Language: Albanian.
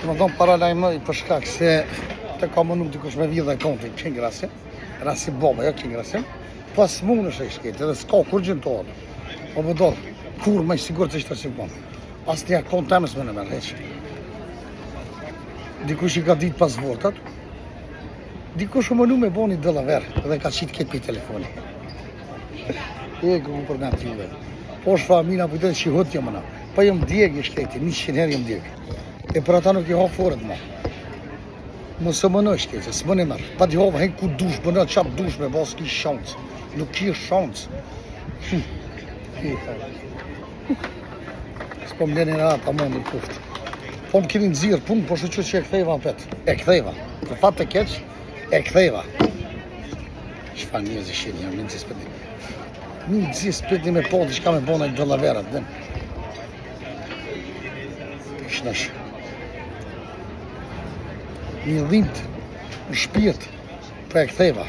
Të më thonë paralajmëri për shkak se të ka mënu dikush me vidhe kontin qengrasim, rasi boba, jo qengrasim, pas mund është e shketi, edhe s'ka kur gjëntohet. O bëdor, kur me sigur të ishte që bënë. Asë nja kont temës me në merë, heq. Dikush i ka ditë pas votat, dikush u mënu me boni dëlla verë, edhe ka qitë ketë për telefoni. E ku për nga t'juve. Po është famina për të që i hëtë jëmë na. Pa jëmë djegë i shketi, 100 herë jëmë djegë. E për ata nuk i ha forët ma. Më së më në shketi, së më në mërë. Pa t'i hova henë ku dush, bënë qatë dush me basë ki shancë. Nuk ki shancë. S'po më leni në ata më në kuftë. Po më kini nëzirë punë, po shë që e kthejva në petë. E kthejva. Për fatë të keqë, e kthejva. Shfa njëzë i shenë, jam një spëti. Një spëti me po, t'i shka me bona i dëllaverat, dhe. Shnash. Një dhimt, në shpirt, për e kthejva.